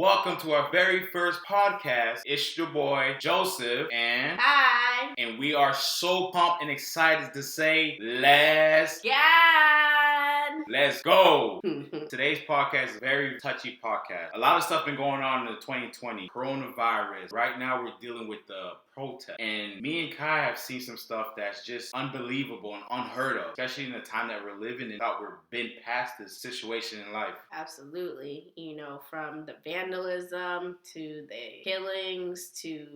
Welcome to our very first podcast. It's your boy, Joseph, and Hi. and we are so pumped and excited to say, let's go. Today's podcast is a very touchy podcast. A lot of stuff been going on in the 2020. Coronavirus. Right now we're dealing with the protest. And me and Kai have seen some stuff that's just unbelievable and unheard of. Especially in the time that we're living in. Thought we're been past this situation in life. Absolutely. From the vandalism to the killings to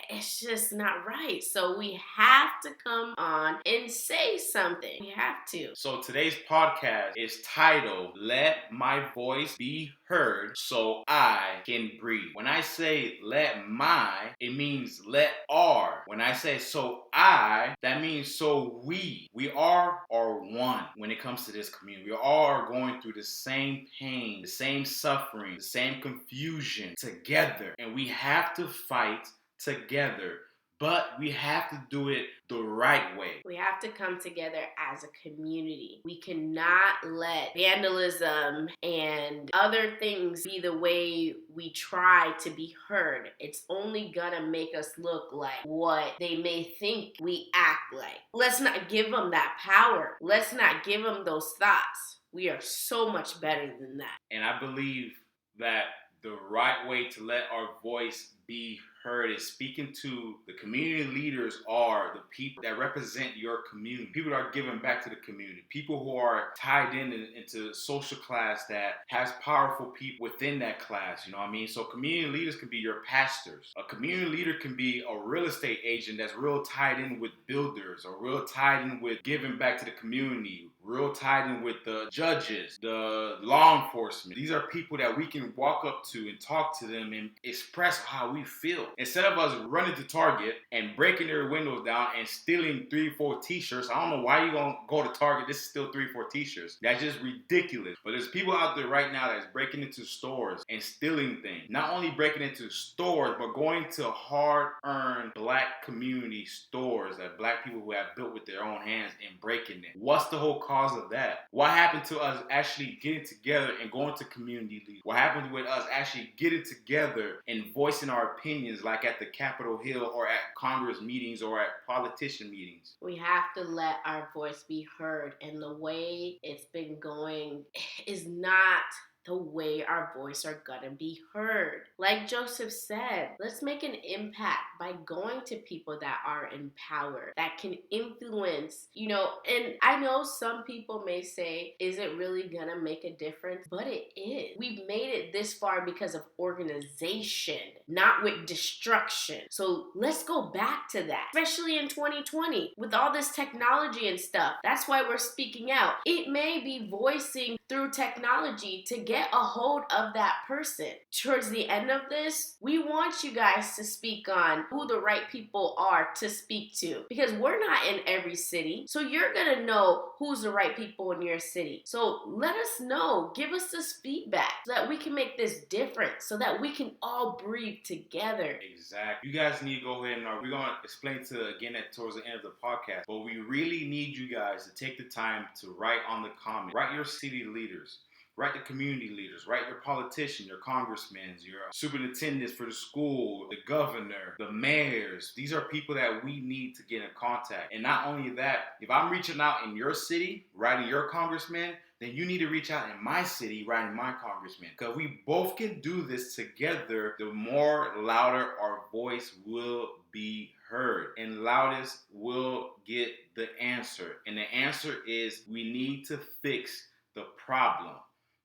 it's just not right. So we have to come on and say something. We have to. So today's podcast is titled, Let My Voice Be Heard So I Can Breathe. When I say let my, it means let our. When I say so I, that means so we. We are one when it comes to this community. We all are going through the same pain, the same suffering, the same confusion together. And we have to fight together, but we have to do it the right way. We have to come together as a community. We cannot let vandalism and other things be the way we try to be heard. It's only gonna make us look like what they may think we act like. Let's not give them that power. Let's not give them those thoughts. We are so much better than that. And I believe that the right way to let our voice be heard is speaking to the community leaders are the people that represent your community. People that are giving back to the community. People who are tied into social class that has powerful people within that class. You know what I mean? So community leaders can be your pastors. A community leader can be a real estate agent that's real tied in with builders or real tied in with giving back to the community. Real tied in with the judges, the law enforcement. These are people that we can walk up to and talk to them and express how we feel. Instead of us running to Target and breaking their windows down and stealing 3-4 t-shirts. I don't know why you gonna go to Target. This is still 3-4 t-shirts. That's just ridiculous. But there's people out there right now that's breaking into stores and stealing things. Not only breaking into stores, but going to hard-earned black community stores that black people who have built with their own hands and breaking it. What's the whole cause of that? What happened to us actually getting together and going to community leaders? What happened with us actually getting together and voicing our opinions like at the Capitol Hill or at Congress meetings or at politician meetings? We have to let our voice be heard, and the way it's been going is not the way our voice are gonna be heard. Like Joseph said, let's make an impact by going to people that are in power, that can influence, and I know some people may say, is it really gonna make a difference? But it is. We've made it this far because of organization, not with destruction. So let's go back to that, especially in 2020 with all this technology and stuff. That's why we're speaking out. It may be voicing through technology to get a hold of that person. Towards the end of this, we want you guys to speak on who the right people are to speak to, because we're not in every city. So you're gonna know who's the right people in your city. So let us know. Give us this feedback so that we can make this different, so that we can all breathe together. Exactly. You guys need to go ahead and we're going to explain towards the end of the podcast, but we really need you guys to take the time to write on the comments. Write your city leaders. Write the community leaders, write your politicians, your congressmen, your superintendents for the school, the governor, the mayors. These are people that we need to get in contact. And not only that, if I'm reaching out in your city, writing your congressman, then you need to reach out in my city, writing my congressman. Because we both can do this together, the more louder our voice will be heard. And loudest will get the answer. And the answer is we need to fix the problem.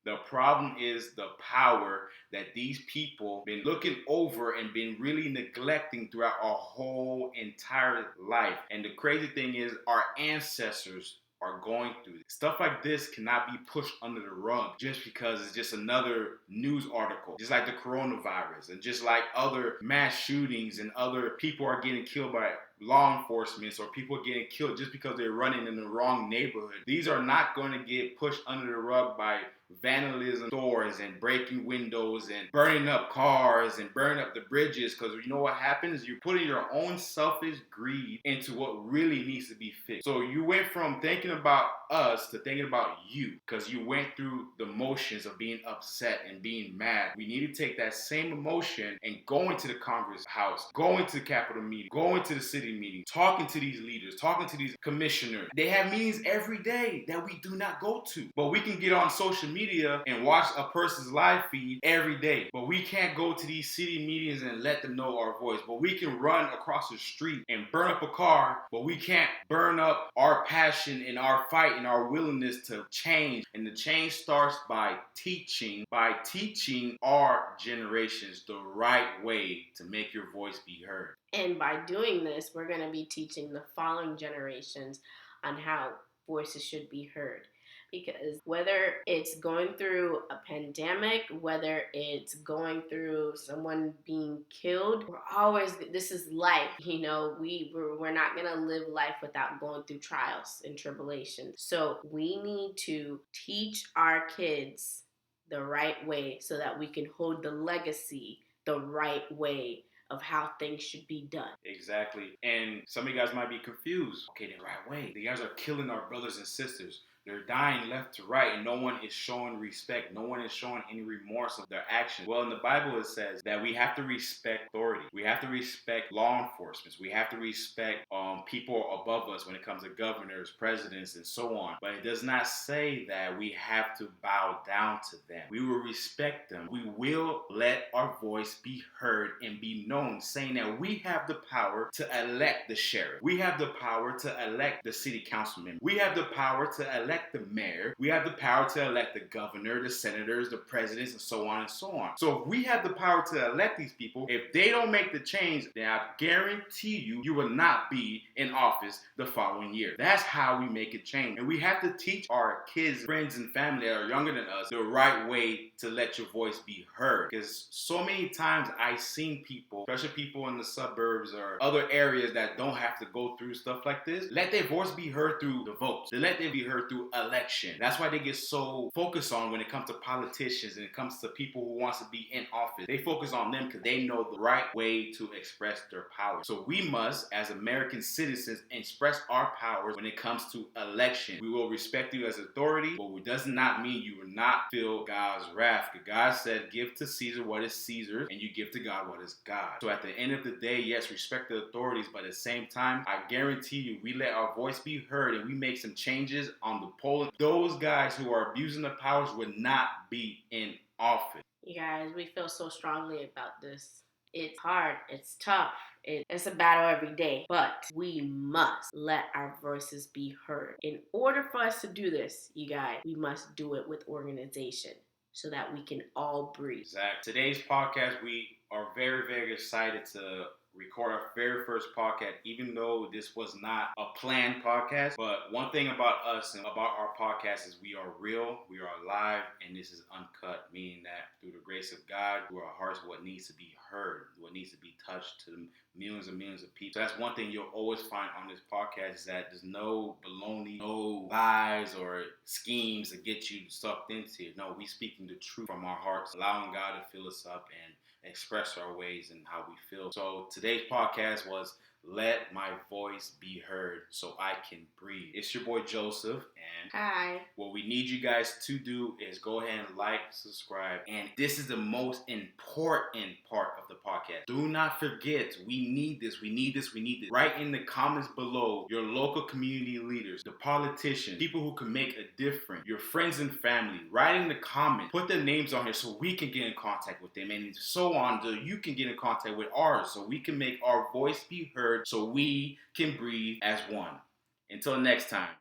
The problem is the power that these people been looking over and been really neglecting throughout our whole entire life. And the crazy thing is our ancestors are going through this. Stuff like this cannot be pushed under the rug just because it's just another news article. Just like the coronavirus and just like other mass shootings and other people are getting killed by law enforcement or people getting killed just because they're running in the wrong neighborhood. These are not going to get pushed under the rug by vandalism stores and breaking windows and burning up cars and burning up the bridges, because you know what happens? You're putting your own selfish greed into what really needs to be fixed. So you went from thinking about us to thinking about you, because you went through the motions of being upset and being mad. We need to take that same emotion and go into the Congress House, go into the Capitol meeting, go into the city meeting, talking to these leaders, talking to these commissioners. They have meetings every day that we do not go to, but we can get on social media and watch a person's live feed every day. But we can't go to these city meetings and let them know our voice. But we can run across the street and burn up a car, but we can't burn up our passion and our fight and our willingness to change. And the change starts by teaching our generations the right way to make your voice be heard. And by doing this, we're going to be teaching the following generations on how voices should be heard. Because whether it's going through a pandemic, whether it's going through someone being killed, this is life. You know, we're not going to live life without going through trials and tribulations. So we need to teach our kids the right way so that we can hold the legacy the right way of how things should be done. Exactly. And some of you guys might be confused. Okay, the right way. You guys are killing our brothers and sisters. They're dying left to right, and no one is showing respect. No one is showing any remorse of their actions. Well, in the Bible, it says that we have to respect authority. We have to respect law enforcement. We have to respect people above us when it comes to governors, presidents, and so on. But it does not say that we have to bow down to them. We will respect them. We will let our voice be heard and be known, saying that we have the power to elect the sheriff. We have the power to elect the city council member. We have the power to elect the mayor. We have the power to elect the governor, the senators, the presidents, and so on and so on. So if we have the power to elect these people, if they don't make the change, then I guarantee you will not be in office the following year. That's how we make a change. And we have to teach our kids, friends, and family that are younger than us the right way to let your voice be heard. Because so many times I've seen people, especially people in the suburbs or other areas that don't have to go through stuff like this, let their voice be heard through the votes. They let them be heard through election. That's why they get so focused on when it comes to politicians and it comes to people who wants to be in office. They focus on them because they know the right way to express their power. So we must, as American citizens, express our powers when it comes to election. We will respect you as authority, but it does not mean you will not feel God's wrath. Because God said, give to Caesar what is Caesar's, and you give to God what is God. So at the end of the day, yes, respect the authorities, but at the same time, I guarantee you, we let our voice be heard and we make some changes on the poll. Those guys who are abusing the powers would not be in office. You guys, we feel so strongly about this. It's hard. It's tough. It's a battle every day, but we must let our voices be heard. In order for us to do this, you guys, we must do it with organization so that we can all breathe. Exactly. Today's podcast, we are very, very excited to record our very first podcast, even though this was not a planned podcast. But one thing about us and about our podcast is we are real, we are live, and this is uncut, meaning that through the grace of God, through our hearts, what needs to be heard, what needs to be touched to millions and millions of people. So that's one thing you'll always find on this podcast, is that there's no baloney, no lies or schemes to get you sucked into it. No, we speaking the truth from our hearts, allowing God to fill us up and express our ways and how we feel. So today's podcast was Let My Voice Be Heard So I Can Breathe. It's your boy Joseph, and hi. What we need you guys to do is go ahead and like, subscribe, and this is the most important part of the podcast. Do not forget, we need this, we need this, we need this. Write in the comments below your local community leaders, the politicians, people who can make a difference, your friends and family. Write in the comments, put their names on here so we can get in contact with them, and so on, so you can get in contact with ours, so we can make our voice be heard, so we can breathe as one. Until next time.